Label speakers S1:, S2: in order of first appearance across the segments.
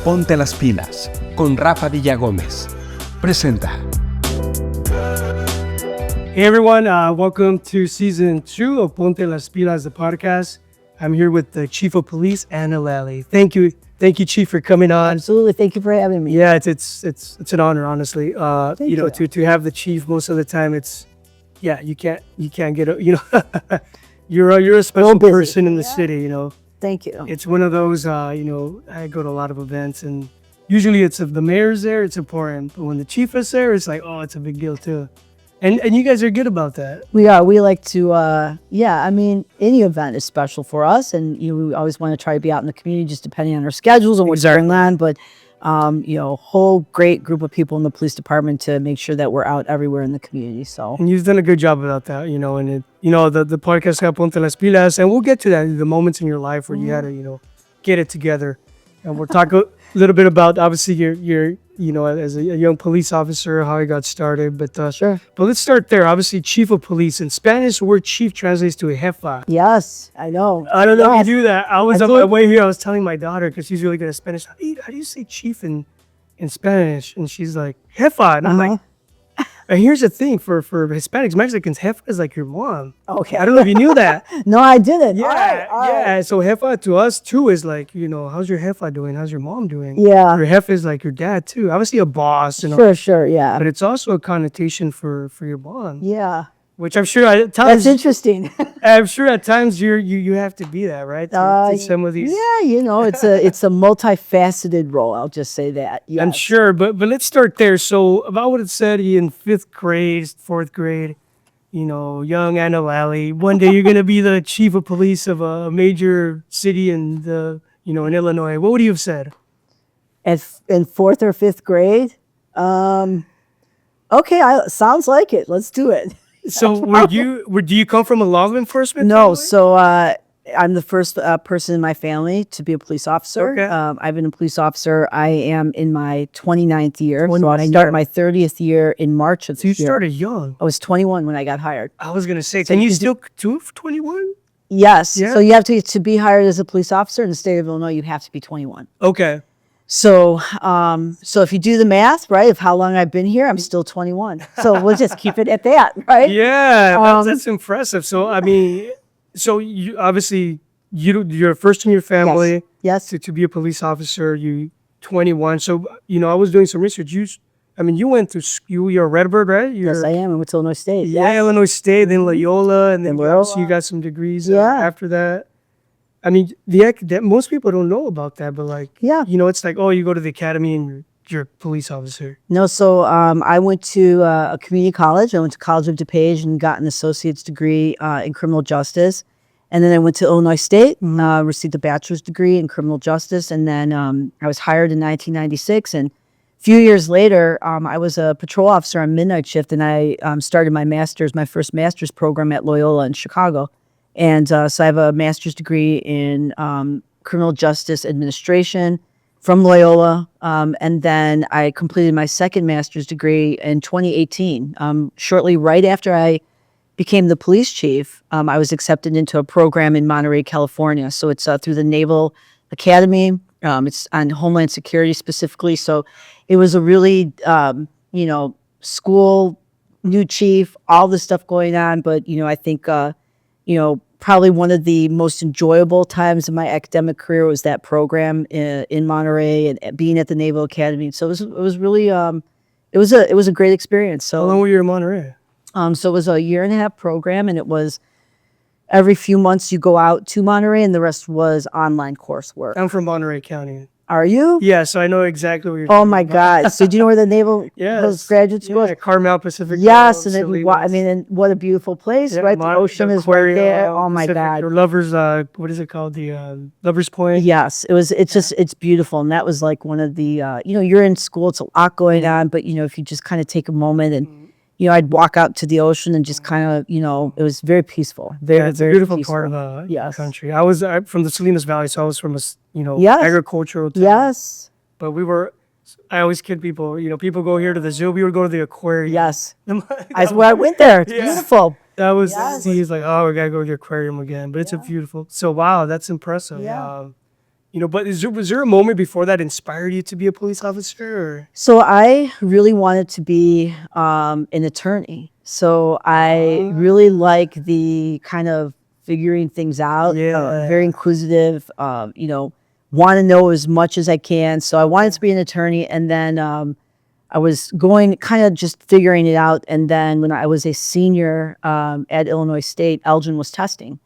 S1: Ponte las Pilas, con Rafa Villagómez. Presenta.
S2: Hey everyone, welcome to season 2 of Ponte las Pilas, the podcast. I'm here with the Chief of Police, Ana Lalley. Thank you, Chief, for coming on.
S3: Absolutely, thank you for having me.
S2: Yeah, it's an honor, honestly.
S3: Thank you.
S2: To have the chief most of the time, you can't get you're a special person in the city.
S3: Thank you.
S2: It's one of those. I go to a lot of events, and usually it's if the mayor's there, it's important. But when the chief is there, it's like, oh, it's a big deal too. And you guys are good about that.
S3: We are. We like to, any event is special for us. And, we always want to try to be out in the community, just depending on our schedules and what's going on. But, whole great group of people in the police department to make sure that we're out everywhere in the community. So,
S2: and you've done a good job about that, and the podcast got Ponte las Pilas, and we'll get to that, the moments in your life where you had to, get it together. And we'll talk a little bit about, obviously, your as a young police officer, how I got started. But
S3: sure.
S2: But let's start there. Obviously, chief of police. In Spanish, the word chief translates to a jefa.
S3: Yes, I know.
S2: I don't know if you do that. I was on my way here. I was telling my daughter, because she's really good at Spanish. How do you say chief in Spanish? And she's like, jefa. And I'm like, and here's the thing for Hispanics, Mexicans, jefa is like your mom.
S3: Okay.
S2: I don't know if you knew that.
S3: No, I didn't.
S2: Yeah,
S3: All right.
S2: So jefa to us too is like, how's your jefa doing? How's your mom doing?
S3: Yeah.
S2: Your jefa is like your dad too. Obviously a boss.
S3: Sure, yeah.
S2: But it's also a connotation for your mom.
S3: Yeah.
S2: Which I'm sure at times.
S3: That's interesting.
S2: I'm sure at times you have to be that, right? To some of these.
S3: Yeah, it's a multifaceted role. I'll just say that. Yes.
S2: I'm sure, but let's start there. So about what it said in 5th grade, 4th grade, young Ana Lalley. One day you're gonna be the chief of police of a major city in in Illinois. What would you have said?
S3: In 4th or 5th grade? Okay, sounds like it. Let's do it.
S2: So do you come from a law enforcement
S3: No,
S2: family?
S3: so I'm the first person in my family to be a police officer.
S2: Okay.
S3: I've been a police officer. I am in my 29th year. So I start my 30th year in March of this year.
S2: So you started young.
S3: I was 21 when I got hired.
S2: I was going to say, can you still do 21?
S3: Yes.
S2: Yeah.
S3: So you have to be hired as a police officer in the state of Illinois, you have to be 21.
S2: Okay.
S3: So if you do the math, right, of how long I've been here, I'm still 21. So we'll just keep it at that, right?
S2: Yeah, that's impressive. So, you obviously, you're first in your family.
S3: Yes.
S2: To be a police officer, you 21. So, I was doing some research. You went to school, you're a Redbird, right?
S3: Yes, I am. I went to Illinois State.
S2: Yeah,
S3: Yes.
S2: Illinois State, then Loyola, and then
S3: Loyola.
S2: you got some degrees after that. Most people don't know about that, but it's like, oh, you go to the academy and you're a police officer.
S3: No, so I went to a community college. I went to College of DuPage and got an associate's degree in criminal justice. And then I went to Illinois State, received a bachelor's degree in criminal justice. And then I was hired in 1996. And a few years later, I was a patrol officer on midnight shift, and I started my first master's program at Loyola in Chicago. And so I have a master's degree in criminal justice administration from Loyola. And then I completed my second master's degree in 2018. Shortly right after I became the police chief, I was accepted into a program in Monterey, California. So it's through the Naval Academy. It's on Homeland Security specifically. So it was a really, school, new chief, all this stuff going on. But, I think... probably one of the most enjoyable times in my academic career was that program in Monterey and being at the Naval Academy. So it was really it was a great experience. So
S2: how long were you in Monterey?
S3: So it was a 1.5-year program, and it was every few months you go out to Monterey, and the rest was online coursework.
S2: I'm from Monterey County.
S3: Are you?
S2: Yeah, so I know exactly where you're
S3: Oh my God. So do you know where the Naval graduate school is?
S2: Yeah, Carmel Pacific.
S3: Yes, and what a beautiful place, right? The ocean is right there. Oh my God.
S2: Or Lovers, what is it called? The Lovers Point.
S3: Yes, it's beautiful. And that was like one of the, you're in school, it's a lot going on, but if you just kind of take a moment and, I'd walk out to the ocean and just kind of, it was very peaceful.
S2: It's a beautiful
S3: peaceful
S2: part of the country. I'm from the Salinas Valley, so I was from agricultural town.
S3: Yes.
S2: But I always kid people, people go here to the zoo, we would go to the aquarium.
S3: Yes. I went there. It's beautiful.
S2: That was, he's like, oh, we got to go to the aquarium again. But it's a beautiful, so wow, that's impressive.
S3: Yeah.
S2: But was there a moment before that inspired you to be a police officer? Or?
S3: So I really wanted to be an attorney. So I really like the kind of figuring things out.
S2: Yeah.
S3: Very inquisitive. Want to know as much as I can. So I wanted to be an attorney, and then I was going kind of just figuring it out. And then when I was a senior at Illinois State, Elgin was testing.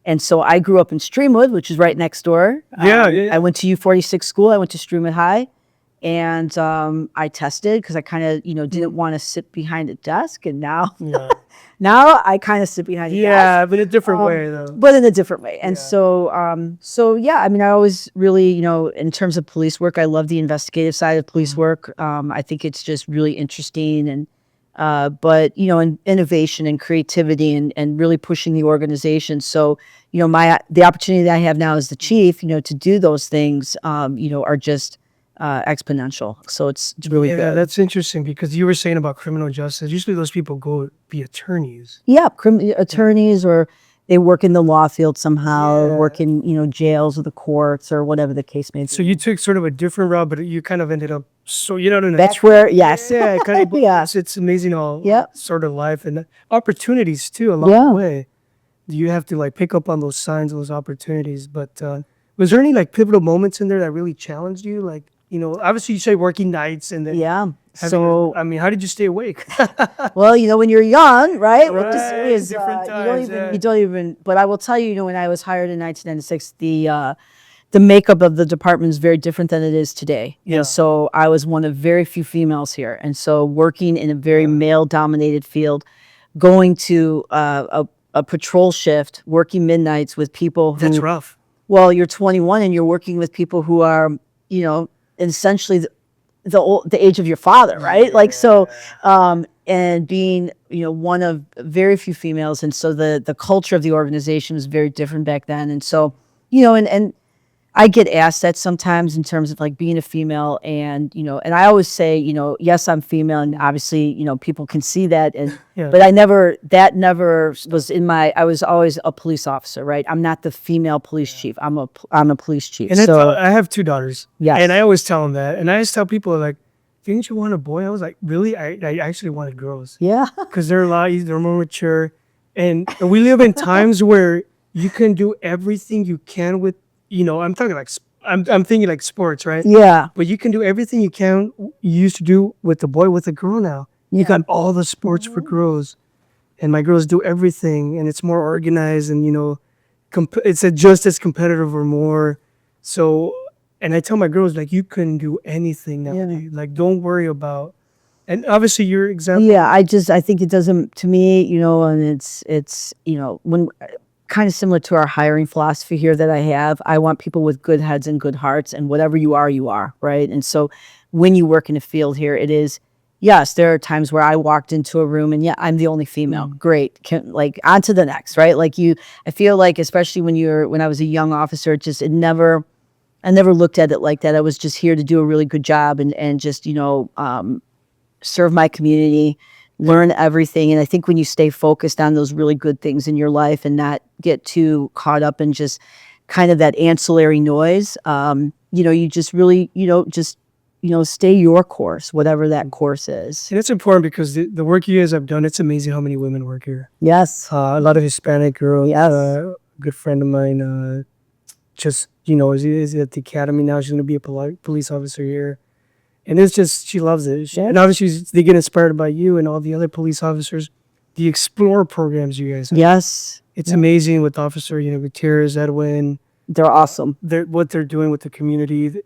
S3: And so I grew up in Streamwood, which is right next door.
S2: Yeah.
S3: I went to U46 school. I went to Streamwood High. And I tested because I kind of, didn't want to sit behind a desk. And now, now I kind of sit behind a desk.
S2: Yeah, but in a different way, though.
S3: But in a different way. And so yeah, I mean, I always really, in terms of police work, I love the investigative side of police work. I think it's just really interesting. And but in innovation and creativity and really pushing the organization. So the opportunity that I have now as the chief, to do those things, are just exponential. So it's really good.
S2: Yeah, that's interesting because you were saying about criminal justice. Usually those people go be attorneys.
S3: Yeah, attorneys, or they work in the law field somehow, work in jails or the courts or whatever the case may be.
S2: So you took sort of a different route, but you kind of ended up
S3: That's where, yes.
S2: Yeah, kind of.
S3: Yeah.
S2: It's amazing how sort of life and opportunities too along the way. You have to pick up on those signs, those opportunities. But was there any pivotal moments in there that really challenged you? Obviously you say working nights and then
S3: So
S2: I mean, how did you stay awake?
S3: well, when you're young, right?
S2: Different times,
S3: you don't even. But I will tell you, when I was hired in 1996, the makeup of the department is very different than it is today.
S2: Yeah.
S3: And so I was one of very few females here, and so working in a very male-dominated field, going to a patrol shift, working midnights with people who.
S2: That's rough.
S3: Well, you're 21 and you're working with people who are, essentially the age of your father, right? And being, one of very few females. And so the culture of the organization was very different back then. And so, and I get asked that sometimes in terms of being a female, and and I always say, yes, I'm female, and obviously, people can see that, and but that never was in my. I was always a police officer, right? I'm not the female police chief. I'm a police chief.
S2: And I have 2 daughters.
S3: Yes.
S2: And I always tell them that, and I always tell people didn't you want a boy? I was like, really? I actually wanted girls.
S3: Yeah.
S2: Because they're they're more mature, and we live in times where you can do everything you can with. I'm talking I'm thinking sports, right?
S3: Yeah.
S2: But you can do everything you used to do with a boy, with a girl now. You got all the sports for girls, and my girls do everything, and it's more organized, and it's just as competitive or more. So, and I tell my girls you can do anything now.
S3: Yeah.
S2: Don't worry about. And obviously, your example.
S3: Yeah, I think it doesn't, to me, and it's when. Kind of similar to our hiring philosophy here that I have. I want people with good heads and good hearts, and whatever you are, right? And so when you work in a field here, it is, yes, there are times where I walked into a room and I'm the only female. Great. On to the next, right? I feel especially when I was a young officer, I never looked at it like that. I was just here to do a really good job and just, serve my community, learn everything. And I think when you stay focused on those really good things in your life and not get too caught up in just kind of that ancillary noise, you just really, stay your course, whatever that course is.
S2: And it's important because the work you guys have done, it's amazing how many women work here.
S3: Yes.
S2: A lot of Hispanic girls.
S3: Yes.
S2: A good friend of mine, is at the academy now. She's going to be a police officer here. And it's just, she loves it. And obviously they get inspired by you and all the other police officers. The Explore programs you guys have.
S3: Yes.
S2: It's amazing with Officer, Gutierrez, Edwin.
S3: They're awesome.
S2: What they're doing with the community.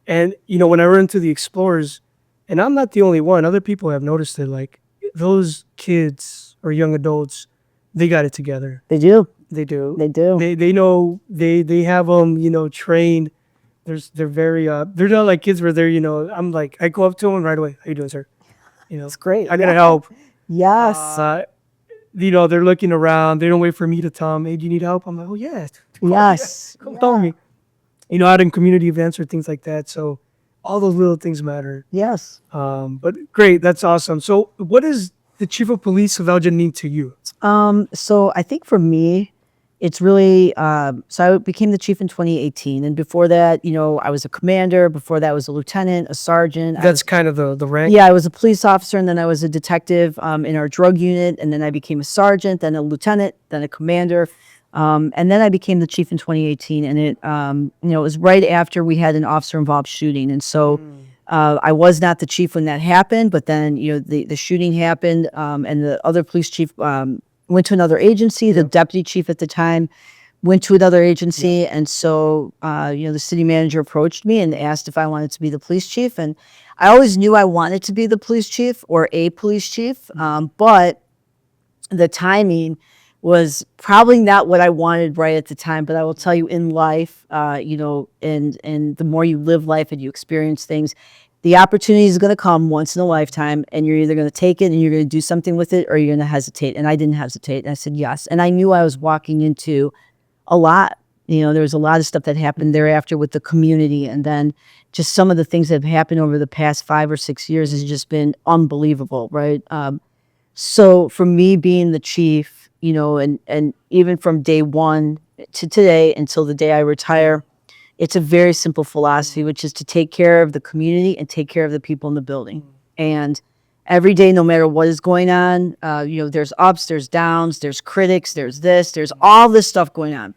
S2: And, when I run into the Explorers, and I'm not the only one, other people have noticed it, those kids or young adults, they got it together.
S3: They do.
S2: They do.
S3: They do.
S2: They know, they have them, trained. They're very, they're not like kids where they're, I'm I go up to them right away. How you doing, sir?
S3: It's great.
S2: I gotta help.
S3: Yes.
S2: They're looking around. They don't wait for me to tell them, hey, do you need help? I'm like, oh, yeah.
S3: Yes.
S2: Come tell me. Out in community events or things like that. So all those little things matter.
S3: Yes.
S2: But great. That's awesome. So what does the chief of police of Elgin mean to you?
S3: So I think for me, it's really, so I became the chief in 2018. And before that, you know, I was a commander. Before that, I was a lieutenant, a sergeant.
S2: That's kind of the rank.
S3: Yeah, I was a police officer, and then I was a detective in our drug unit, and then I became a sergeant, then a lieutenant, then a commander, and then I became the chief in 2018. And it, you know, it was right after we had an officer-involved shooting, and so I was not the chief when that happened. But then, you know, the shooting happened, and the other police chief went to another agency. The deputy chief at the time went to another agency, and so you know, the city manager approached me and asked if I wanted to be the police chief, and I always knew I wanted to be the police chief or a police chief, but the timing was probably not what I wanted right at the time. But I will tell you, in life, you know, and the more you live life and you experience things, the opportunity is going to come once in a lifetime, and you're either going to take it and you're going to do something with it, or you're going to hesitate. And I didn't hesitate, and I said yes. And I knew I was walking into a lot. You know, there was a lot of stuff that happened thereafter with the community, and then just some of the things that have happened over the past 5 or 6 years has just been unbelievable, right? So for me being the chief, you know, and even from day one to today until the day I retire, it's a very simple philosophy, which is to take care of the community and take care of the people in the building. And every day, no matter what is going on, you know, there's ups, there's downs, there's critics, there's this, there's all this stuff going on.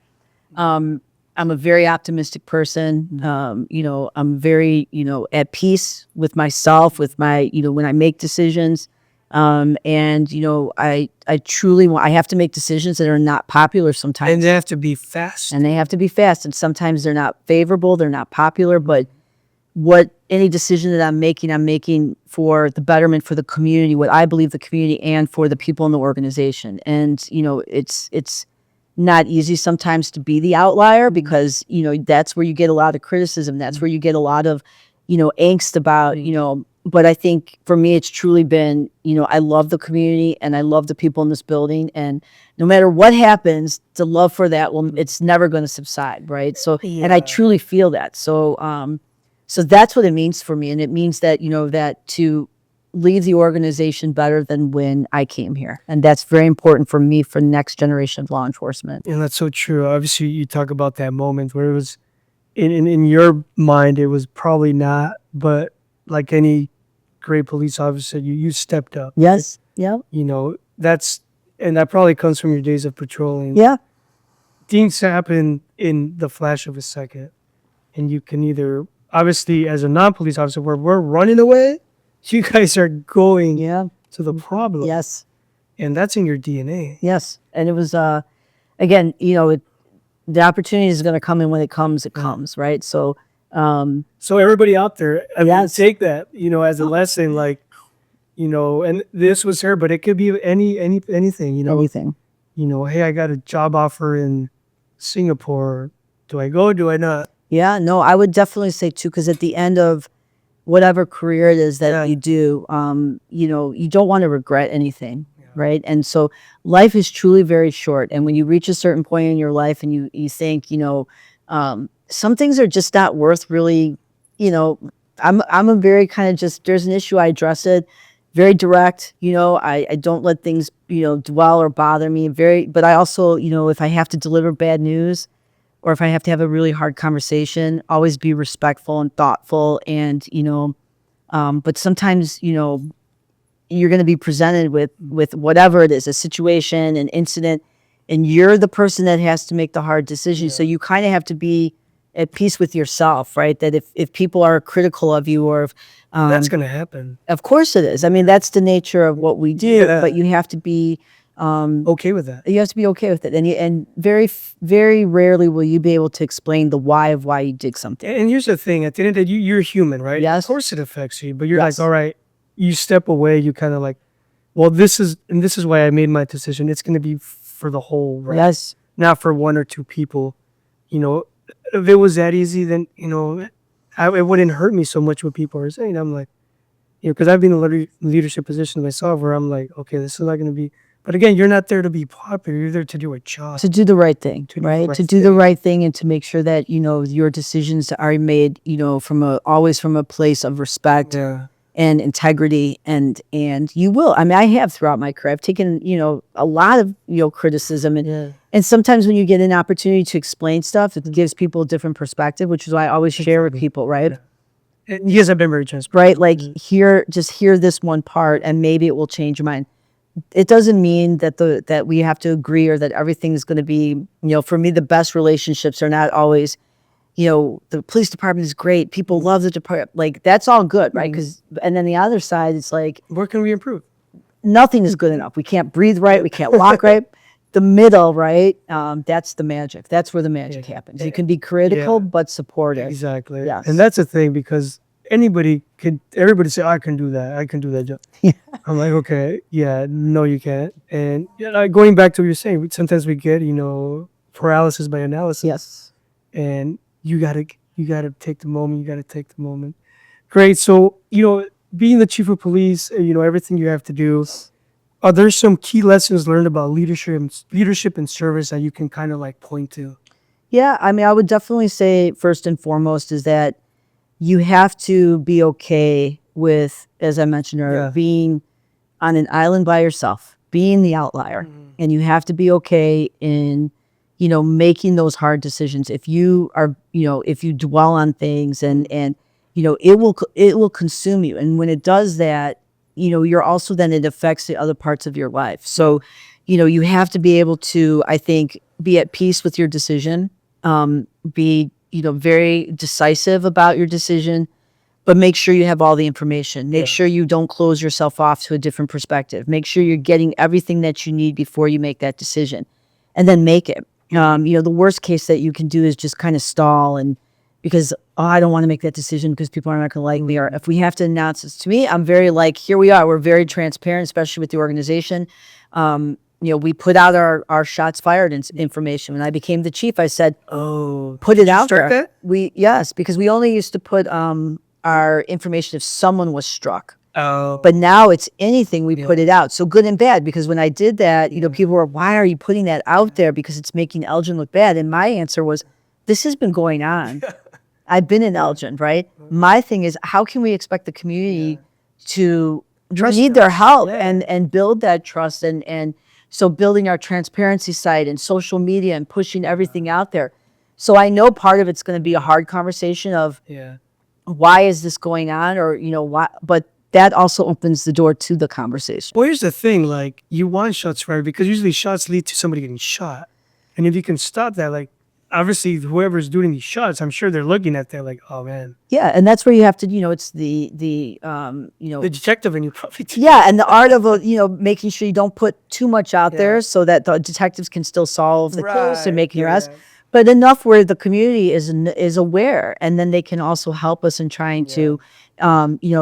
S3: I'm a very optimistic person. You know, I'm very, you know, at peace with myself, with my, you know, when I make decisions. And, you know, I truly want, I have to make decisions that are not popular sometimes.
S2: And they have to be fast.
S3: And they have to be fast. And sometimes they're not favorable, they're not popular, but any decision that I'm making for the betterment for the community, what I believe the community and for the people in the organization. And, you know, it's not easy sometimes to be the outlier, because, you know, that's where you get a lot of criticism. That's where you get a lot of, you know, angst about, you know, but I think for me, it's truly been, you know, I love the community and I love the people in this building, and no matter what happens, the love for that, well, it's never going to subside. Right. So, and I truly feel that. So, so that's what it means for me. And it means that, you know, that to leave the organization better than when I came here. And that's very important for me, for the next generation of law enforcement.
S2: And that's so true. Obviously, you talk about that moment where it was, in your mind, it was probably not, but like any great police officer, you stepped up.
S3: Yes. Yeah.
S2: You know, and that probably comes from your days of patrolling.
S3: Yeah.
S2: Things happen in the flash of a second. And you can either, obviously, as a non-police officer, where we're running away, you guys are going to the problem.
S3: Yes.
S2: And that's in your DNA.
S3: Yes. And it was, again, you know, the opportunity is going to come, and when it comes, it comes, right? So,
S2: so everybody out there, I mean, take that, you know, as a lesson, like, you know, and this was her, but it could be anything, you know.
S3: Anything.
S2: You know, hey, I got a job offer in Singapore. Do I go? Do I not?
S3: Yeah, no, I would definitely say too, because at the end of whatever career it is that you do, you know, you don't want to regret anything, right? And so life is truly very short. And when you reach a certain point in your life and you think, you know, some things are just not worth really, you know, I'm a very kind of just, there's an issue, I address it, very direct, you know, I don't let things, you know, dwell or bother me, but I also, you know, if I have to deliver bad news, or if I have to have a really hard conversation, always be respectful and thoughtful. And, you know, but sometimes, you know, you're going to be presented with whatever it is, a situation, an incident, and you're the person that has to make the hard decision. So you kind of have to be at peace with yourself, right? That if people are critical of you, or if
S2: that's going to happen.
S3: Of course it is. I mean, that's the nature of what we do, but you have to be
S2: okay with that.
S3: You have to be okay with it. And very, very rarely will you be able to explain the why of why you did something.
S2: And here's the thing, at the end of the day, you're human, right?
S3: Yes.
S2: Of course it affects you, but you're like, all right, you step away, you kind of like, well, this is why I made my decision. It's going to be for the whole, right?
S3: Yes.
S2: Not for one or two people. You know, if it was that easy, then, you know, it wouldn't hurt me so much what people are saying. I'm like, you know, because I've been in a leadership position myself where I'm like, okay, this is not going to be, but again, you're not there to be popular. You're there to do a job.
S3: To do the right thing, right? To do the right thing and to make sure that, you know, your decisions are made, you know, always from a place of respect.
S2: Yeah.
S3: and integrity, and you will. I mean, I have throughout my career. I've taken, a lot of, criticism, and sometimes when you get an opportunity to explain stuff, it gives people a different perspective, which is why I always share with people, right?
S2: Yeah. And you guys have been very transparent.
S3: Right? Like just hear this one part and maybe it will change your mind. It doesn't mean that that we have to agree or that everything is going to be, for me, the best relationships are not always, the police department is great. People love the department. Like, that's all good, right? And then the other side, it's like,
S2: where can we improve?
S3: Nothing is good enough. We can't breathe right. We can't walk right. The middle, right? That's the magic. That's where the magic happens. You can be critical, but supportive.
S2: Exactly.
S3: Yes.
S2: And that's the thing, because everybody say, I can do that. I can do that job.
S3: Yeah.
S2: I'm like, okay, yeah, no, you can't. And like going back to what you're saying, sometimes we get, paralysis by analysis.
S3: Yes.
S2: And you gotta take the moment. You gotta take the moment. Great. So, being the chief of police, everything you have to do, are there some key lessons learned about leadership and service that you can kind of like point to?
S3: Yeah, I mean, I would definitely say first and foremost is that you have to be okay with, as I mentioned earlier, being on an island by yourself, being the outlier. And you have to be okay in, making those hard decisions. If you are, if you dwell on things and it will consume you. And when it does that, you're also then, it affects the other parts of your life. So, you have to be able to, I think, be at peace with your decision, be, very decisive about your decision, but make sure you have all the information. Make sure you don't close yourself off to a different perspective. Make sure you're getting everything that you need before you make that decision, and then make it. The worst case that you can do is just kind of stall, and because I don't want to make that decision because people are not going to like me. Or if we have to announce this, to me, I'm very like, here we are. We're very transparent, especially with the organization. We put out our shots fired information. When I became the chief, I said, put it out there.
S2: That?
S3: Yes, because we only used to put our information if someone was struck.
S2: Oh.
S3: But now it's anything, we put it out. So good and bad, because when I did that, people were, why are you putting that out there? Because it's making Elgin look bad. And my answer was, this has been going on. I've been in Elgin, right? My thing is, how can we expect the community to need their help and build that trust? And so building our transparency site and social media and pushing everything out there. So I know part of it's going to be a hard conversation of why is this going on, or, why, but that also opens the door to the conversation.
S2: Well, here's the thing, like, you want shots fired because usually shots lead to somebody getting shot. And if you can stop that, like, obviously whoever's doing these shots, I'm sure they're looking at that like, oh man.
S3: Yeah, and that's where you have to, it's the
S2: detective, and you probably
S3: and the art of making sure you don't put too much out there so that the detectives can still solve the case and make an arrest. But enough where the community is aware, and then they can also help us in trying to,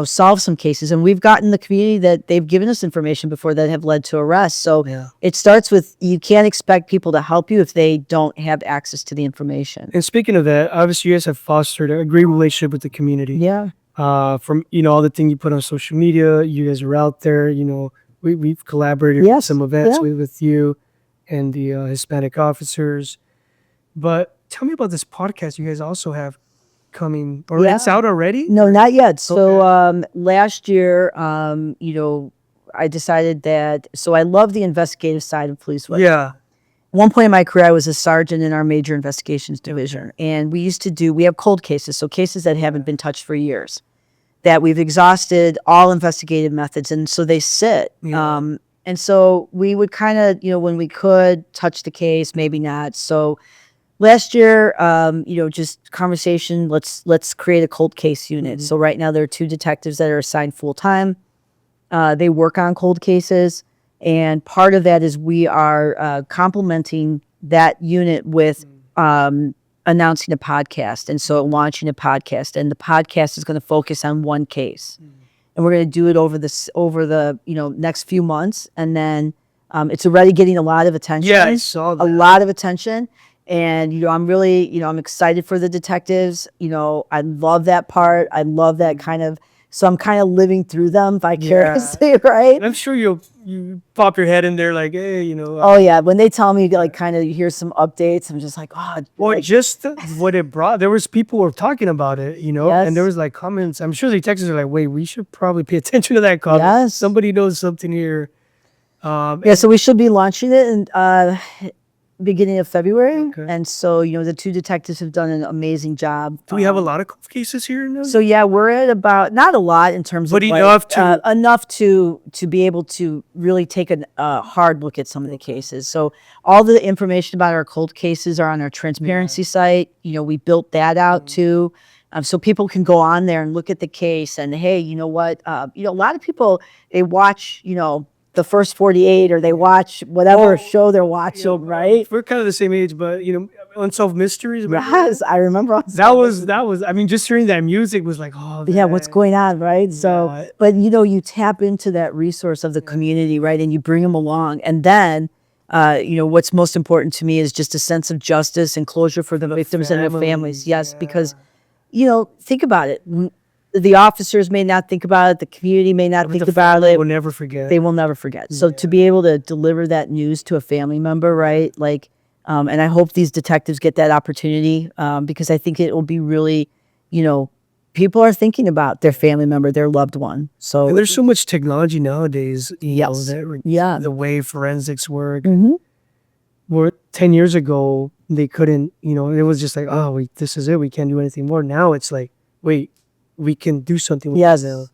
S3: solve some cases. And we've gotten the community that they've given us information before that have led to arrests. So it starts with, you can't expect people to help you if they don't have access to the information.
S2: And speaking of that, obviously you guys have fostered a great relationship with the community.
S3: Yeah.
S2: From, all the things you put on social media, you guys are out there, we've collaborated with some events with you and the Hispanic officers. But tell me about this podcast you guys also have coming, or it's out already?
S3: No, not yet. So last year, I decided that, so I love the investigative side of police work.
S2: Yeah.
S3: One point in my career, I was a sergeant in our major investigations division. And we have cold cases, so cases that haven't been touched for years, that we've exhausted all investigative methods. And so they sit. And so we would kind of, when we could touch the case, maybe not. So last year, just conversation, let's create a cold case unit. So right now there are 2 detectives that are assigned full time. They work on cold cases. And part of that is we are complementing that unit with announcing a podcast. And so launching a podcast. And the podcast is going to focus on one case. And we're going to do it over the next few months. And then it's already getting a lot of attention.
S2: Yeah, I saw that.
S3: A lot of attention. And, I'm really, I'm excited for the detectives. I love that part. I love that kind of So I'm kind of living through them vicariously, right?
S2: And I'm sure you pop your head in there like, hey, you know.
S3: Oh yeah, when they tell me like kind of here's some updates, I'm just like, oh,
S2: Or
S3: like,
S2: just what it brought. There was people who were talking about it, you know, and there
S3: Yes.
S2: was like comments. I'm sure the texters are like, wait, we should probably pay attention to that comment.
S3: Yes.
S2: Somebody knows something here.
S3: Yeah, so we should be launching it in beginning of February.
S2: Okay.
S3: And so, you know, the two detectives have done an amazing job.
S2: Do we have a lot of cold cases here? Now?
S3: So yeah, we're at about, not a lot in terms
S2: But
S3: of
S2: enough to-
S3: enough to be able to really take a hard look at some of the cases. So all the information about our cold cases are on our transparency site. You know, we built that out too. So people can go on there and look at the case and, hey, you know what, you know, a lot of people, they watch, you know, the first 48 or they watch whatever show they're watching, right?
S2: We're kind of the same age, but, you know, Unsolved Mysteries.
S3: Yes, I remember.
S2: That was, I mean, just hearing that music was like, oh,
S3: Yeah, what's
S2: man.
S3: going on, right? So,
S2: Yeah.
S3: but you know, you tap into that resource of the community, right? And you bring them along. And then, you know, what's most important to me is just a sense of justice and closure for the victims and their families. Yes, because, you know, think about it. The officers may not think about it. The community may not think about it.
S2: We'll never forget.
S3: They will never forget. So to be able to deliver that news to a family member, right? Like, and I hope these detectives get that opportunity because I think it will be really, you know, people are thinking about their family member, their loved one. So
S2: And there's so much technology nowadays.
S3: Yes.
S2: Yeah. The way forensics work.
S3: Mhm.
S2: Where 10 years ago, they couldn't, you know, it was just like, oh, this is it. We can't do anything more. Now it's like, wait, we can do something with
S3: Yes.
S2: this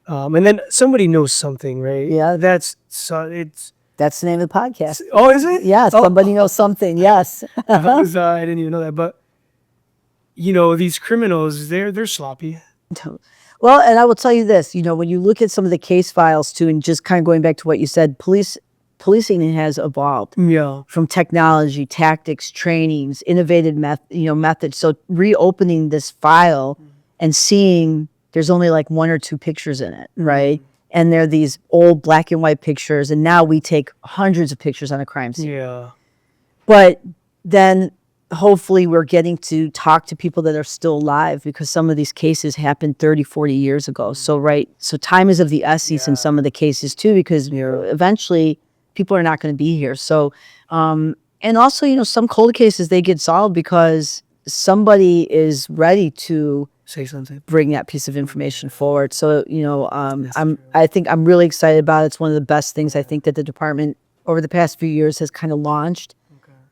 S2: now. And then somebody knows something, right?
S3: Yeah.
S2: That's the
S3: name of the podcast.
S2: Oh, is it?
S3: Yeah,
S2: Oh,
S3: somebody knows something. Yes.
S2: I didn't even know that. But, you know, these criminals, they're sloppy.
S3: Well, and I will tell you this, you know, when you look at some of the case files too, and just kind of going back to what you said, policing has evolved.
S2: Yeah.
S3: From technology, tactics, trainings, innovative methods. So reopening this file and seeing there's only like one or two pictures in it, right? And they're these old black and white pictures, and now we take hundreds of pictures on a crime scene.
S2: Yeah.
S3: But then hopefully we're getting to talk to people that are still alive because some of these cases happened 30, 40 years ago. So, right. So time is of the essence in some of the cases too, because eventually people are not going to be here. So, and also, you know, some cold cases, they get solved because somebody is ready to
S2: Say something.
S3: bring that piece of information forward. So, you know, I think I'm really excited about it. It's one of the best things I think that the department over the past few years has kind of launched.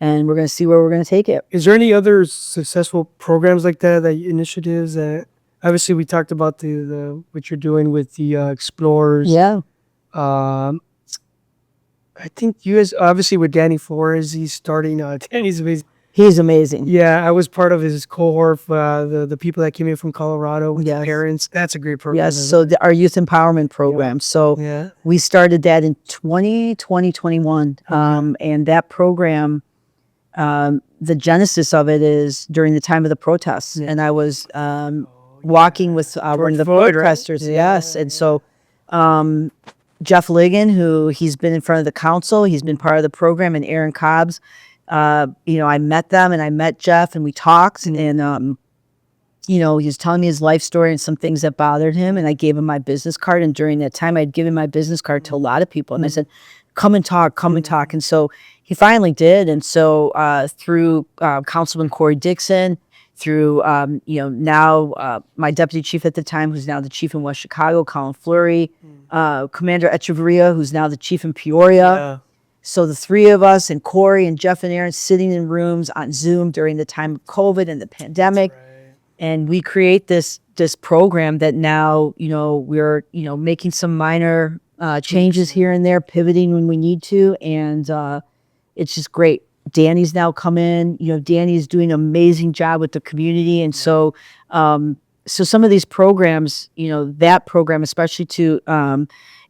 S3: And we're going to see where we're going to take it.
S2: Is there any other successful programs like that, initiatives that obviously we talked about the what you're doing with the explorers?
S3: Yeah.
S2: I think you guys obviously with Danny Flores, he's starting. Danny's amazing.
S3: He's amazing.
S2: Yeah, I was part of his cohort. The people that came in from Colorado with
S3: Yes.
S2: parents. That's a great program.
S3: Yes. So our youth empowerment program. So
S2: Yeah.
S3: we started that in 2021. And that program, the genesis of it is during the time of the protests. And I was walking with one of the
S2: Floyd, right?
S3: protesters. Yes. And so Jeff Ligon, who he's been in front of the council, he's been part of the program, and Aaron Cobbs, you know, I met them and I met Jeff and we talked and, you know, he was telling me his life story and some things that bothered him. And I gave him my business card. And during that time, I'd given my business card to a lot of people. And I said, come and talk, come and talk. And so he finally did. And so through Councilman Corey Dixon, through, you know, now my deputy chief at the time, who's now the chief in West Chicago, Colin Fleury, Commander Echeverria, who's now the chief in Peoria.
S2: Yeah.
S3: So the three of us and Corey and Jeff and Aaron sitting in rooms on Zoom during the time of COVID and the pandemic. And we create this program that now, you know, we're, you know, making some minor changes here and there, pivoting when we need to. And it's just great. Danny's now come in, you know, Danny's doing an amazing job with the community. And so, so some of these programs, you know, that program, especially to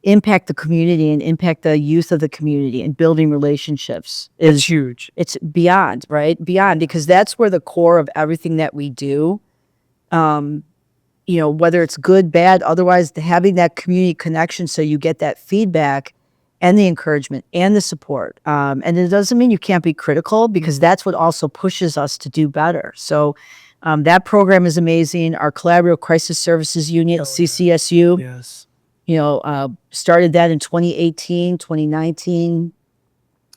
S3: impact the community and impact the youth of the community and building relationships
S2: It's huge.
S3: it's beyond, right? Beyond, because that's where the core of everything that we do, you know, whether it's good, bad, otherwise having that community connection so you get that feedback and the encouragement and the support. And it doesn't mean you can't be critical because that's what also pushes us to do better. So That program is amazing. Our Collaborative Crisis Services Unit, CCSU,
S2: Yes.
S3: started that in 2018, 2019.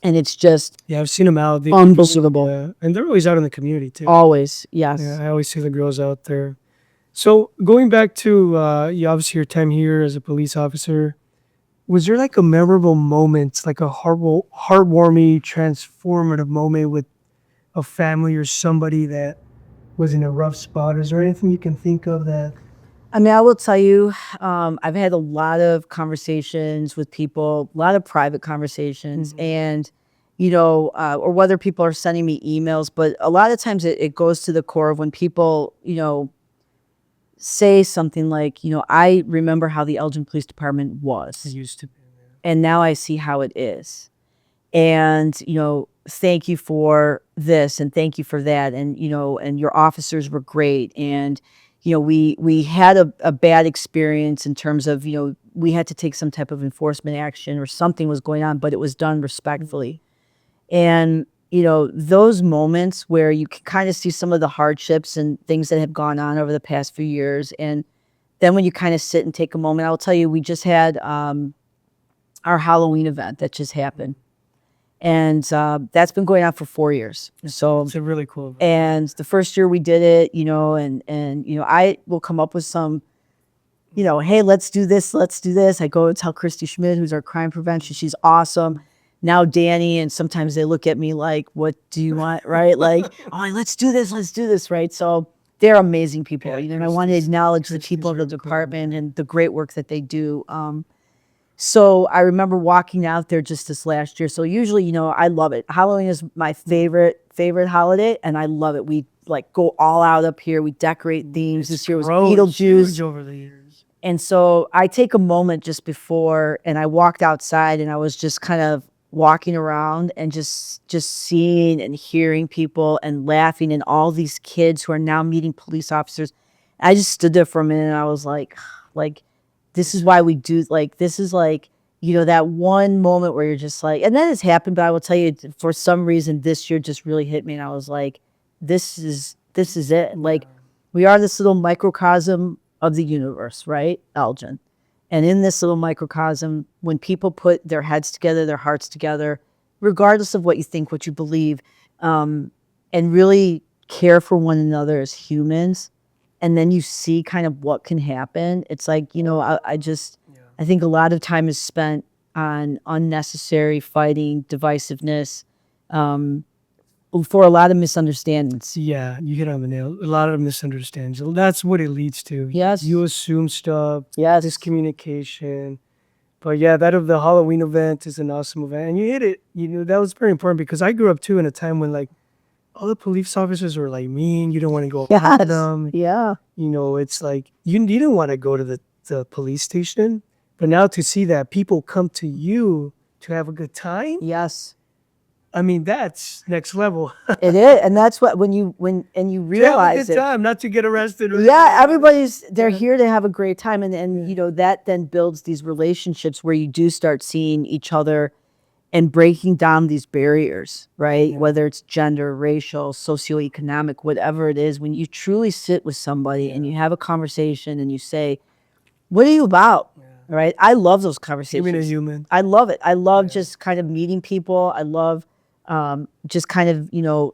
S3: And it's just
S2: Yeah, I've seen them out.
S3: unbelievable.
S2: Yeah, and they're always out in the community too.
S3: Always, yes.
S2: Yeah, I always see the girls out there. So going back to obviously your time here as a police officer, was there like a memorable moment, like a heartwarming, transformative moment with a family or somebody that was in a rough spot? Is there anything you can think of that?
S3: I mean, I will tell you, I've had a lot of conversations with people, a lot of private conversations, and or whether people are sending me emails, but a lot of times it goes to the core of when people, say something like, I remember how the Elgin Police Department
S2: It
S3: was,
S2: used to be.
S3: and now I see how it is. And, thank you for this and thank you for that. And, and your officers were great. And, we had a bad experience in terms of, we had to take some type of enforcement action or something was going on, but it was done respectfully. And, those moments where you can kind of see some of the hardships and things that have gone on over the past few years. And then when you kind of sit and take a moment, I'll tell you, we just had our Halloween event that just happened. And that's been going on for 4 years. So
S2: It's a really cool event.
S3: and the first year we did it, and I will come up with some, hey, let's do this. I go and tell Christy Schmidt, who's our crime prevention. She's awesome. Now Danny, and sometimes they look at me like, what do you want, right? Like, oh, let's do this, right? So they're amazing people, and I want to acknowledge the people of the department and the great work that they do. So I remember walking out there just this last year. So usually, I love it. Halloween is my favorite holiday, and I love it. We like go all out up here. We decorate themes. This year was Beetlejuice.
S2: Huge over the years.
S3: And so I take a moment just before, and I walked outside, and I was just kind of walking around and just seeing and hearing people and laughing, and all these kids who are now meeting police officers. I just stood there for a minute, and I was like, this is why we do, this is that one moment where you're just like, and that has happened, but I will tell you, for some reason, this year just really hit me, and I was like, this is it. Like, we are this little microcosm of the universe, right? Elgin. And in this little microcosm, when people put their heads together, their hearts together, regardless of what you think, what you believe, and really care for one another as humans, and then you see kind of what can happen. It's like, I think a lot of time is spent on unnecessary fighting, divisiveness, for a lot of misunderstandings.
S2: Yeah, you hit on the nail. A lot of misunderstandings. That's what it leads to.
S3: Yes.
S2: You assume stuff.
S3: Yes.
S2: Miscommunication. But yeah, that of the Halloween event is an awesome event. And you hit it. That was very important because I grew up too in a time when all the police officers were like mean. You don't want to go up to them.
S3: Yeah.
S2: It's like you didn't want to go to the police station. But now to see that people come to you to have a good time.
S3: Yes.
S2: I mean, that's next level.
S3: It is. And that's what, when you realize
S2: good time, not to get arrested.
S3: Yeah, they're here to have a great time. And that then builds these relationships where you do start seeing each other and breaking down these barriers, right? Yeah. Whether it's gender, racial, socioeconomic, whatever it is, when you truly sit with somebody and you have a conversation and you say, what are you about? Yeah. Right? I love those conversations.
S2: Human to human.
S3: I love it. I love just kind of meeting people. I love just kind of,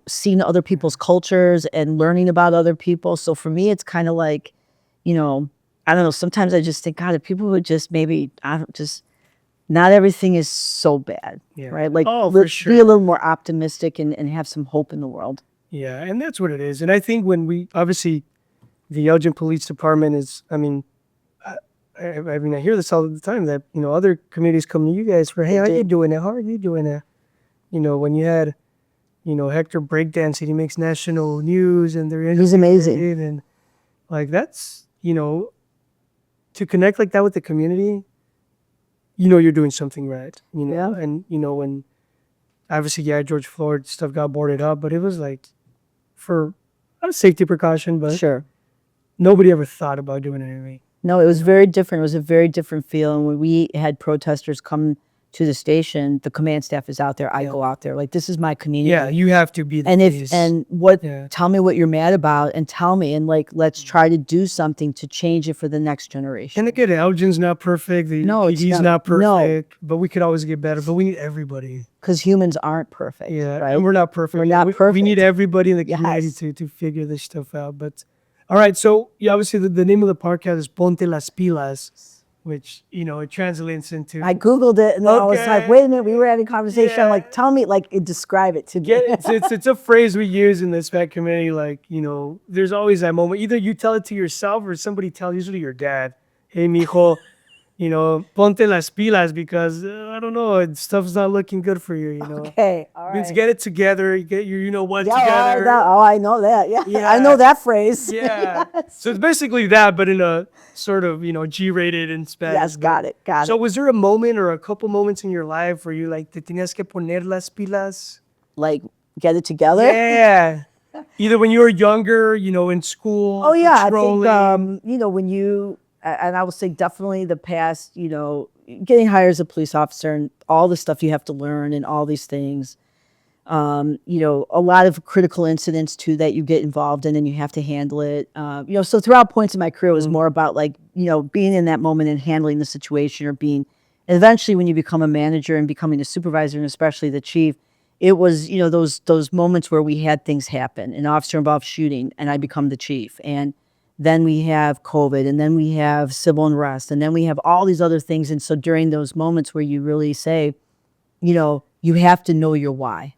S3: seeing other people's cultures and learning about other people. So for me, it's kind of like, I don't know, sometimes I just think, God, if people would just maybe, not everything is so bad, right? Like, let's be a little more optimistic and have some hope in the world.
S2: Yeah, and that's what it is. And I think when obviously, the Elgin Police Department is, I hear this all the time that, other communities come to you guys for, hey, how are you doing that? How are you doing that? When you had, Hector breakdancing, he makes national news and
S3: he's amazing.
S2: And that's, to connect like that with the community, you're doing something right,
S3: Yeah.
S2: And, when obviously, George Floyd stuff got boarded up, but it was like for a safety precaution, but
S3: sure,
S2: nobody ever thought about doing anything.
S3: No, it was very different. It was a very different feel. And when we had protesters come to the station, the command staff is out there. I go out there. Like, this is my community.
S2: Yeah, you have to be the
S3: And
S2: face.
S3: tell me what you're mad about, and tell me, and like, let's try to do something to change it for the next generation.
S2: And again, Elgin's not perfect. He's not perfect, but we could always get better. But we need everybody.
S3: Because humans aren't perfect.
S2: Yeah,
S3: right?
S2: and we're not perfect.
S3: We're not perfect.
S2: We need everybody in the community to figure this stuff out. But all right, so obviously the name of the podcast is Ponte las Pilas, which it translates into.
S3: I Googled it, and then I was like, wait a minute, we were having a conversation. I'm like, tell me, like, describe it to me.
S2: It's a phrase we use in the Hispanic community. Like, there's always that moment. Either you tell it to yourself or somebody tells, usually your dad, hey, mijo, ponte las pilas, because I don't know, stuff's not looking good for you.
S3: Okay, all right.
S2: Means get it together. You get your what together.
S3: I know that. Yeah, I know that phrase.
S2: Yeah.
S3: Yes.
S2: So it's basically that, but in a sort of G-rated in Spanish.
S3: Yes, got it.
S2: So was there a moment or a couple moments in your life where you like te tenías que poner las pilas?
S3: Like, get it together?
S2: Yeah. Either when you were younger, in school.
S3: Oh yeah,
S2: patrolling.
S3: I think when you, and I will say definitely the past, getting hired as a police officer and all the stuff you have to learn and all these things. A lot of critical incidents too that you get involved in and you have to handle it. So throughout points in my career, it was more about like, being in that moment and handling the situation, or being, eventually when you become a manager and becoming a supervisor, and especially the chief, it was, those moments where we had things happen, an officer involved shooting, and I become the chief. And then we have COVID, and then we have civil unrest, and then we have all these other things. And so during those moments where you really say, you have to know your why.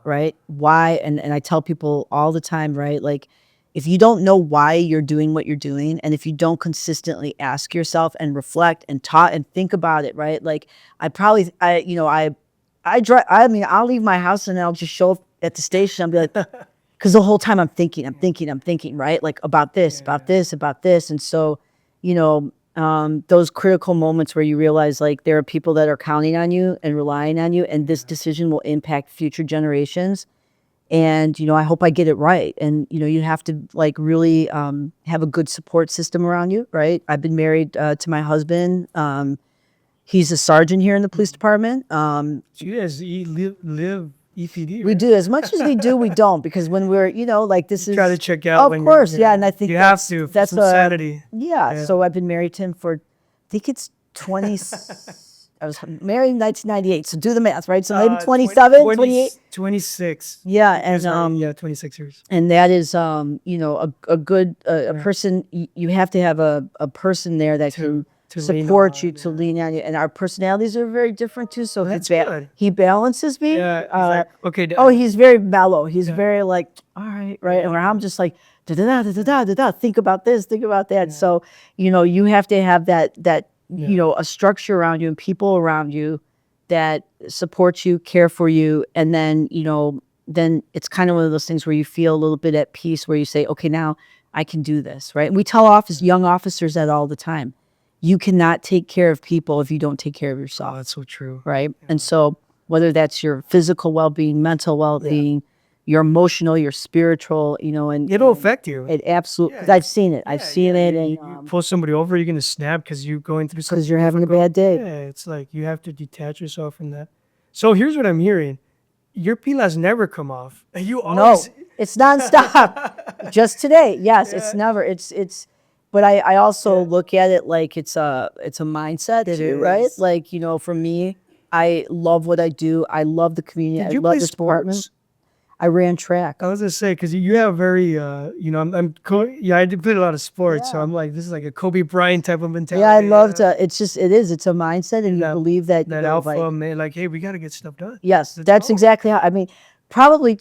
S3: Right? Why? And I tell people all the time, right? Like, if you don't know why you're doing what you're doing, and if you don't consistently ask yourself and reflect and talk and think about it, right? Like, I'll leave my house and I'll just show up at the station. I'll be like, because the whole time I'm thinking, right? Like, about this. And so, those critical moments where you realize, like, there are people that are counting on you and relying on you, and this decision will impact future generations. And, I hope I get it right. And, you have to, like, really have a good support system around you, right? I've been married to my husband. He's a sergeant here in the police department.
S2: So you guys live EPD, right?
S3: We do. As much as we do, we don't, because when we're, this is...
S2: Try to check out.
S3: Of course, yeah. And I think
S2: you have to, for some sanity.
S3: Yeah. So I've been married to him for, I think it's 20... I was married in 1998, so do the math, right? So maybe 27, 28?
S2: 26.
S3: Yeah, and
S2: 26 years.
S3: And that is, a good person. You have to have a person there that can support you, to lean on you. And our personalities are very different too. So he balances me.
S2: Yeah. Okay.
S3: He's very mellow. He's very like, all right, right. And I'm just like, da da da da da da da. Think about this. Think about that. Yeah. So you have to have that. A structure around you and people around you that support you, care for you. And then, then it's kind of one of those things where you feel a little bit at peace, where you say, okay, now I can do this, right? And we tell young officers that all the time. You cannot take care of people if you don't take care of yourself.
S2: Oh, that's so true.
S3: Right? Yeah. And so whether that's your physical well-being, mental well-being, your emotional, your spiritual, and
S2: it'll affect you.
S3: It absolutely. Yeah. I've seen it. I've seen it. And
S2: you pull somebody over, you're gonna snap because you're going through something.
S3: Because you're having a bad day.
S2: Yeah, it's like you have to detach yourself from that. So here's what I'm hearing: your pilas never come off. You always...
S3: No, it's nonstop. Just today, yes, it's never. It's. But I also look at it like it's a mindset too, right? Like, for me, I love what I do. I love the community.
S2: Did you
S3: love
S2: play
S3: this
S2: sports?
S3: department. I ran track.
S2: I was gonna say, because you have very, I did play a lot of sports, so I'm like, this is like a Kobe Bryant type of mentality.
S3: Yeah, I love to. It's a mindset, and you believe that
S2: alpha man, like, hey, we got to get stuff done.
S3: Yes, that's exactly how. I mean, probably,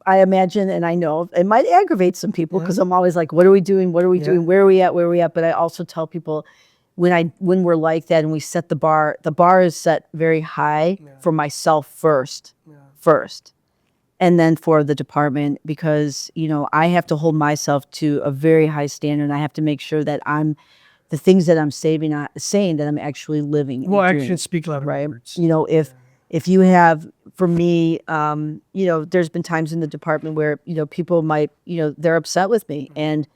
S3: I imagine, and I know it might aggravate some people, because I'm always like, what are we doing? What are we doing? Where are we at? Where are we at? But I also tell people, when we're like that and we set the bar is set very high for myself first. And then for the department, because, I have to hold myself to a very high standard, and I have to make sure that the things that I'm saying that I'm actually living.
S2: Well, actions speak louder than words.
S3: If you have, for me, there's been times in the department where, people might, they're upset with me. And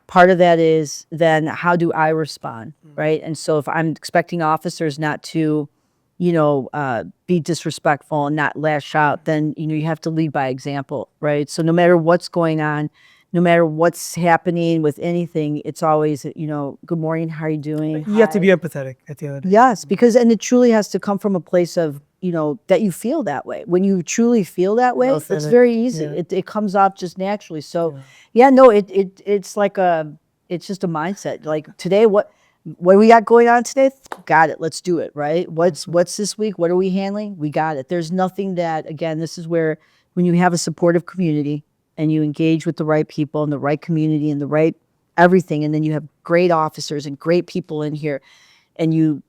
S3: part of that is then how do I respond, right? And so if I'm expecting officers not to, be disrespectful and not lash out, then, you have to lead by example, right? So no matter what's going on, no matter what's happening with anything, it's always, good morning, how are you doing?
S2: You have to be empathetic at the end of the day.
S3: Yes, because, and it truly has to come from a place of, that you feel that way. When you truly feel that way, it's very easy.
S2: Yeah.
S3: It comes off just naturally. So no, it's like it's just a mindset. Like today, what we got going on today? Got it. Let's do it. Right. What's this week? What are we handling? We got it. There's nothing that, again, this is where when you have a supportive community and you engage with the right people and the right community and the right everything, and then you have great officers and great people in here, and you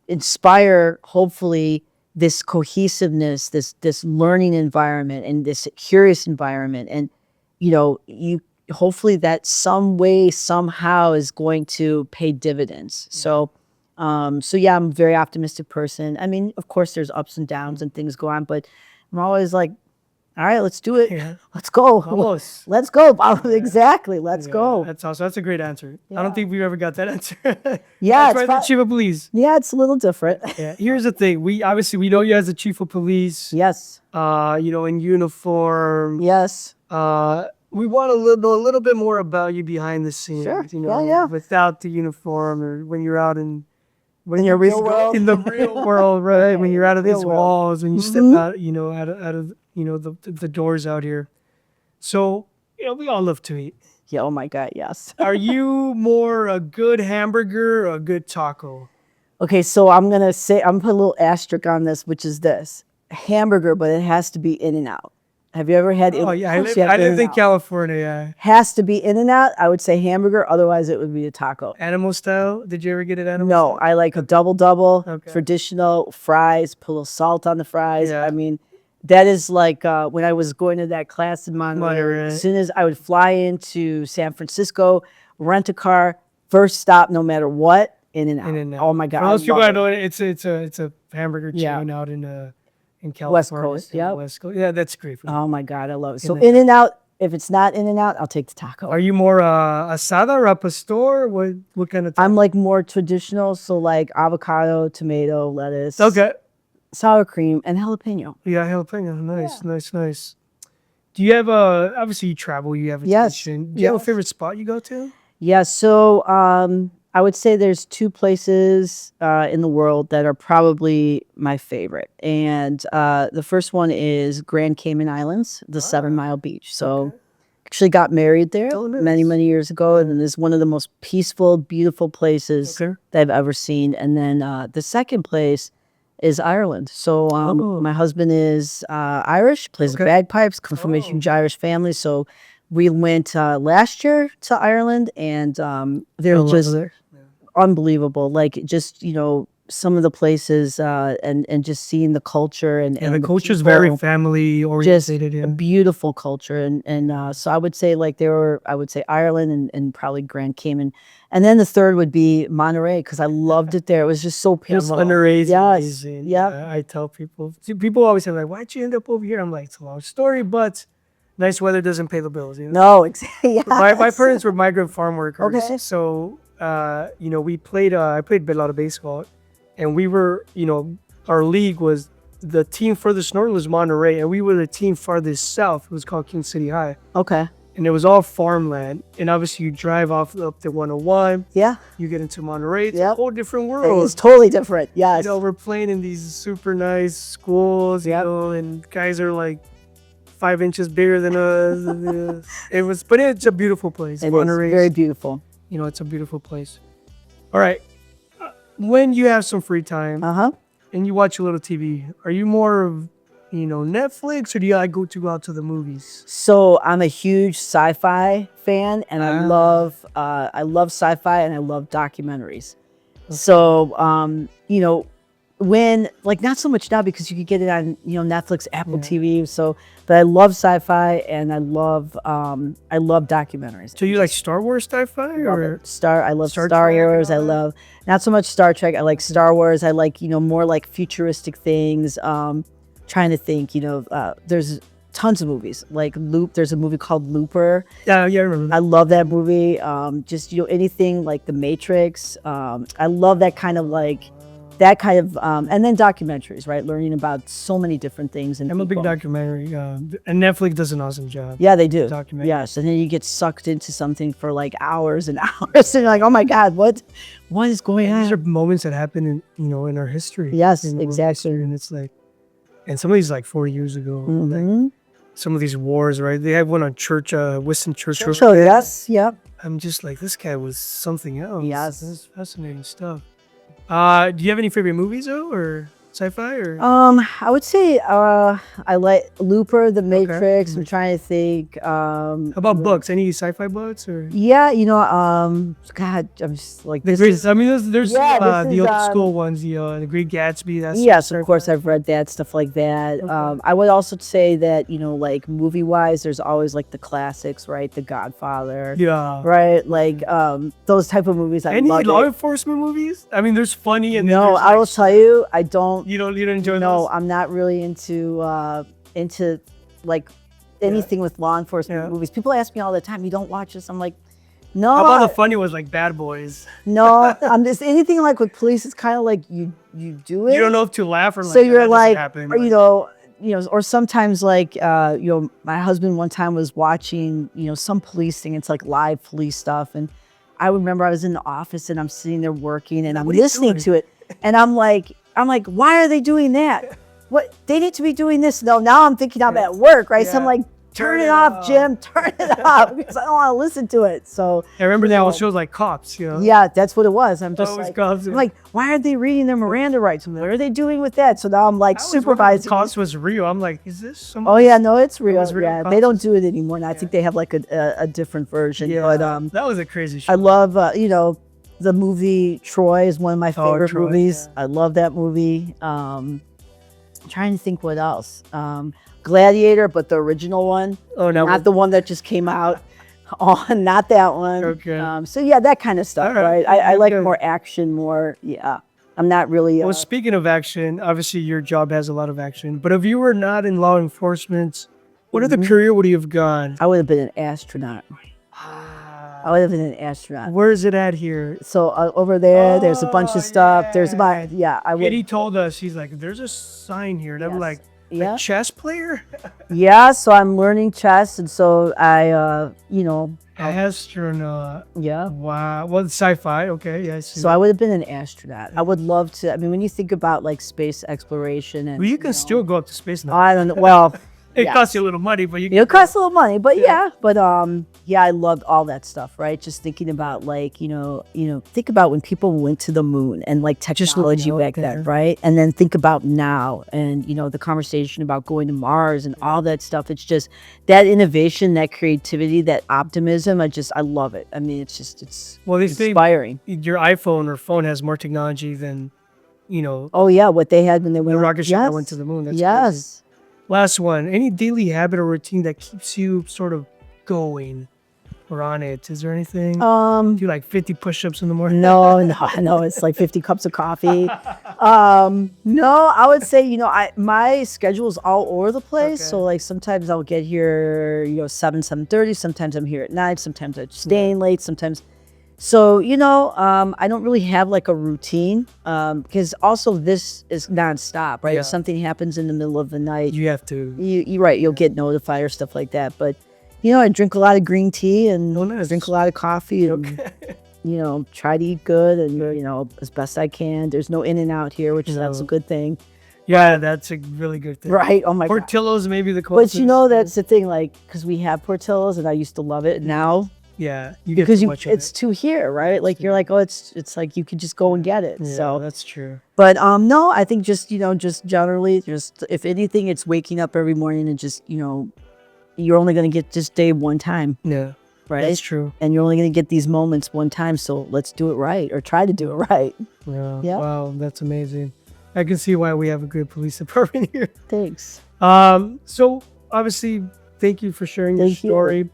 S3: inspire, hopefully, this cohesiveness, this learning environment and this curious environment, and you hopefully that some way somehow is going to pay dividends. So yeah, I'm a very optimistic person. I mean, of course there's ups and downs and things go on, but I'm always like, all right, let's do it.
S2: Yeah.
S3: Let's go.
S2: Almost.
S3: Let's go. Exactly. Let's go.
S2: That's awesome. That's a great answer.
S3: Yeah.
S2: I don't think we ever got that answer.
S3: Yeah,
S2: That's right, the chief of police.
S3: Yeah, it's a little different.
S2: Yeah. Here's the thing. We know you as the chief of police.
S3: Yes.
S2: In uniform.
S3: Yes.
S2: We want to know a little bit more about you behind the scenes.
S3: Sure.
S2: Yeah. Without the uniform, or when you're out in
S3: your real world.
S2: In the real world, right? When you're out of these walls, when you step out, out of the doors out here. So, we all love to eat.
S3: Yeah. Oh my God. Yes.
S2: Are you more a good hamburger or a good taco?
S3: Okay, so I'm gonna put a little asterisk on this, which is this hamburger, but it has to be In-N-Out. Have you ever had?
S2: Oh yeah, I lived in California. Yeah.
S3: Has to be In-N-Out. I would say hamburger. Otherwise, it would be a taco.
S2: Animal style? Did you ever get it animal
S3: No,
S2: style?
S3: I like a double,
S2: Okay.
S3: traditional fries. Put a little salt on the fries.
S2: Yeah.
S3: I mean, that is like when I was going to that class in Monterey. As soon as I would fly into San Francisco, rent a car, first stop, no matter what, In-N-Out.
S2: In-N-Out.
S3: Oh my God!
S2: For most
S3: I
S2: people,
S3: love
S2: I
S3: it.
S2: know it's a hamburger chain out in California.
S3: West Coast,
S2: yeah.
S3: yep.
S2: West Coast. Yeah, that's great. For
S3: Oh my God, I love it. So
S2: In-N-Out.
S3: In-N-Out. If it's not In-N-Out, I'll take the taco.
S2: Are you more asada or a pastor? What kind of taco?
S3: I'm like more traditional, so like avocado, tomato, lettuce,
S2: Okay.
S3: sour cream, and jalapeno.
S2: Yeah, jalapeno. Nice. Do you have obviously you travel, you have a
S3: Yes.
S2: tradition. Do you have a
S3: Yes.
S2: favorite spot you go to?
S3: Yeah, so I would say there's two places in the world that are probably my favorite. And the first one is Grand Cayman Islands, the 7 Mile Beach. So actually got married there
S2: Oh, nice.
S3: many years ago. And it's one of the most peaceful, beautiful places
S2: Okay.
S3: that I've ever seen. And then the second place is Ireland. So my husband is Irish, plays the bagpipes, come from a huge Irish family. So we went last year to Ireland, and they're just unbelievable. Like just some of the places and just seeing the culture and
S2: the
S3: the
S2: culture is
S3: people,
S2: very family
S3: just
S2: oriented.
S3: a beautiful culture. And so I would say Ireland and probably Grand Cayman, and then the third would be Monterey, because I loved it there. It was just so peaceful.
S2: Monterey is
S3: Yes.
S2: amazing.
S3: Yep.
S2: I tell people. People always say like, "Why'd you end up over here?" I'm like, "It's a long story, but nice weather doesn't pay the bills."
S3: No, exactly.
S2: My parents were migrant farm workers.
S3: Okay.
S2: So, we played, I played a lot of baseball, and we were, our league was the team furthest north was Monterey, and we were the team farthest south. It was called King City High.
S3: Okay.
S2: And it was all farmland. And obviously you drive up the 101,
S3: Yeah.
S2: you get into Monterey. It's a
S3: Yep.
S2: whole different world.
S3: It's totally different. Yes.
S2: We're playing in these super nice schools, and guys are like 5 inches bigger than us. But it's a beautiful place.
S3: It is
S2: Monterey,
S3: very beautiful.
S2: it's a beautiful place. All right. When you have some free time and you watch a little TV, are you more of, Netflix, or do you like go out to the movies?
S3: So I'm a huge sci-fi fan, and I love sci-fi, and I love documentaries. So when not so much now, because you could get it on Netflix, Apple TV. So, but I love sci-fi, and I love documentaries.
S2: So you like Star Wars sci-fi, or
S3: I love
S2: Star
S3: Star
S2: Trek
S3: Wars.
S2: and
S3: I
S2: all that?
S3: love not so much Star Trek. I like Star Wars. I like more like futuristic things. Trying to think. There's tons of movies like Loop. There's a movie called Looper.
S2: Yeah, I remember that.
S3: I love that movie. Just anything like The Matrix. I love that kind of like that kind of, and then documentaries, right? Learning about so many different things. And
S2: I'm a big
S3: people.
S2: documentary, and Netflix does an awesome job.
S3: Yeah, they do.
S2: Documentary.
S3: Yes, and then you get sucked into something for like hours and hours, and you're like, oh my God, what is going on?
S2: These are moments that happen in, in our history.
S3: Yes,
S2: in world
S3: exactly.
S2: history, and it's like, and some of these like 4 years ago,
S3: Mm-hmm.
S2: like some of these wars, right? They have one on Winston Churchill.
S3: So yes, yep.
S2: I'm just like, this guy was something else.
S3: Yes.
S2: This is fascinating stuff. Do you have any favorite movies though, or sci-fi, or?
S3: I would say I like Looper, The Matrix. I'm trying to think.
S2: How about books? Any sci-fi books, or?
S3: Yeah, God, I'm just like this.
S2: There's the
S3: is,
S2: old school ones, the Great Gatsby. That's
S3: Yes, of course I've read that, stuff like that. I would also say that like movie wise, there's always like the classics, right? The Godfather.
S2: Yeah.
S3: Right, like those type of movies. I
S2: Any
S3: love
S2: law
S3: it.
S2: enforcement movies? I mean, there's funny and then
S3: No,
S2: there's,
S3: I will tell you, I don't.
S2: You don't enjoy
S3: No,
S2: those?
S3: I'm not really into like anything with law enforcement movies. People ask me all the time, "You don't watch this?" I'm like, "No."
S2: How about the funny ones like Bad Boys?
S3: No, I'm just anything like with police. It's kind of like you do it.
S2: You don't know if to laugh or like.
S3: So you're
S2: that
S3: like,
S2: happen.
S3: or, or sometimes like, my husband one time was watching, some police thing. It's like live police stuff, and I remember I was in the office and I'm sitting there working and I'm listening to it, and I'm like, why are they doing that? What they need to be doing this? No, now I'm thinking I'm at work, right? So I'm like, turn it off, Jim, turn it off, because I don't want to listen to it. So
S2: I remember now it shows like cops,
S3: Yeah, that's what it was. I'm just
S2: Always
S3: like,
S2: cops,
S3: I'm like, why aren't they reading their Miranda rights? What are they doing with that? So now I'm like supervising.
S2: Cops was real. I'm like, is this some?
S3: Oh yeah, no, it's real.
S2: was real
S3: Yeah,
S2: cops?
S3: they don't do it anymore. And I think they have like a different version.
S2: Yeah,
S3: But
S2: that was a crazy show.
S3: I love the movie Troy is one of my favorite
S2: Troy,
S3: movies.
S2: yeah.
S3: I love that movie. I'm trying to think what else. Gladiator, but the original one.
S2: Oh, no,
S3: Not the one that just came out. Oh, not that one.
S2: Okay.
S3: So yeah, that kind of stuff,
S2: All right.
S3: right? I like
S2: Good.
S3: more action, more. Yeah, I'm not really.
S2: Well, speaking of action, obviously your job has a lot of action. But if you were not in law enforcement, what other career would you have gone?
S3: I would have been an astronaut. I would have been an astronaut.
S2: Where is it at here?
S3: So over there, there's a bunch of stuff. There's about I would.
S2: He told us, he's like, there's a sign here. And I'm
S3: Yes.
S2: like,
S3: Yeah.
S2: chess player?
S3: Yeah, so I'm learning chess, and so I,
S2: Astronaut.
S3: yeah.
S2: Wow. Well, it's sci-fi. Okay. Yeah. I see.
S3: So I would have been an astronaut. I would love to. I mean, when you think about like space exploration and
S2: Well, you can still go up to space now.
S3: I don't know. Well,
S2: It
S3: yes.
S2: costs you a little money, but you can.
S3: It costs a little money, but yeah. But yeah, I loved all that stuff, right? Just thinking about like, think about when people went to the moon and like technology
S2: looking
S3: back
S2: out
S3: then,
S2: there.
S3: right? And then think about now and the conversation about going to Mars and all that stuff. It's just that innovation, that creativity, that optimism. I love it. I mean, it's
S2: Well, they say
S3: inspiring.
S2: your iPhone or phone has more technology than,
S3: Oh yeah, what they had when they
S2: the
S3: went
S2: rocket ship
S3: yes.
S2: that went to the moon. That's crazy.
S3: yes.
S2: Last one. Any daily habit or routine that keeps you sort of going or on it? Is there anything? Do you like 50 push-ups in the morning?
S3: No, it's like 50 cups of coffee. No, I would say, my schedule is all over the place.
S2: Okay.
S3: So like sometimes I'll get here, 7:30. Sometimes I'm here at night. Sometimes I'm staying late. Sometimes. So, I don't really have like a routine because also this is nonstop, right?
S2: Yeah.
S3: If something happens in the middle of the night,
S2: You have to.
S3: you're right, you'll get notified or stuff like that. But, I drink a lot of green tea and
S2: Oh, nice.
S3: drink a lot of coffee and, try to eat good and, as best I can. There's no in and out here, which is that's a
S2: No.
S3: good thing.
S2: Yeah, that's a really good thing.
S3: Right. Oh my God.
S2: Portillo's maybe the
S3: But
S2: closest.
S3: that's the thing, like, because we have Portillo's and I used to love it. Now,
S2: Yeah, you get
S3: because
S2: too much of
S3: it's
S2: it.
S3: too here, right? Like you're like, oh, it's like you could just go and get it.
S2: Yeah,
S3: So,
S2: that's true.
S3: but no, I think just just generally, just if anything, it's waking up every morning and just you're only gonna get this day one time,
S2: Yeah,
S3: right?
S2: that's true.
S3: And you're only gonna get these moments one time, so let's do it right or try to do it right.
S2: Yeah.
S3: Yeah.
S2: Wow, that's amazing. I can see why we have a good police department here.
S3: Thanks.
S2: So obviously, thank you for sharing your
S3: Thank you.
S2: story.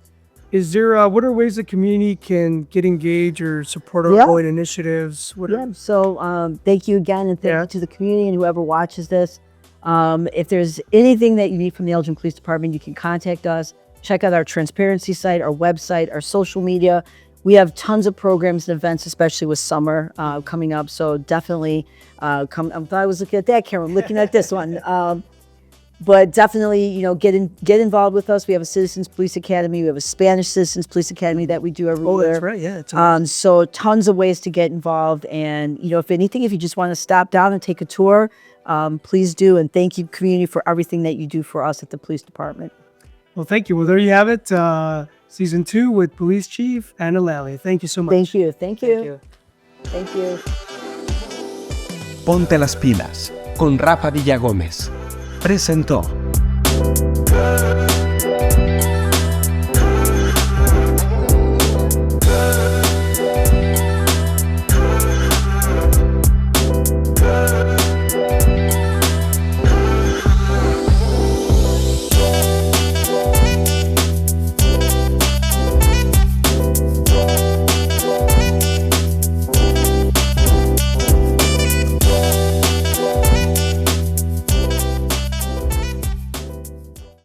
S2: Is there what are ways the community can get engaged or support
S3: Yeah.
S2: ongoing initiatives? What
S3: Yeah. So thank you again, and thank
S2: Yeah.
S3: you to the community and whoever watches this. If there's anything that you need from the Elgin Police Department, you can contact us. Check out our transparency site, our website, our social media. we have tons of programs and events, especially with summer coming up. So definitely come. I thought I was looking at that camera, I'm looking at this one. But definitely, you know, get involved with us. We have a Citizens Police Academy. We have a Spanish Citizens Police Academy that we do every year.
S2: Oh, that's right. Yeah. It's
S3: So tons of ways to get involved. And, you know, if anything, if you just want to stop down and take a tour, please do. And thank you, community, for everything that you do for us at the police department.
S2: Well, thank you. Well, there you have it. Season 2 with Police Chief Ana Lalley. Thank you so much.
S3: Thank you. Thank you. Thank you.
S1: Ponte las pilas con Rafa Villagómez. Presentó.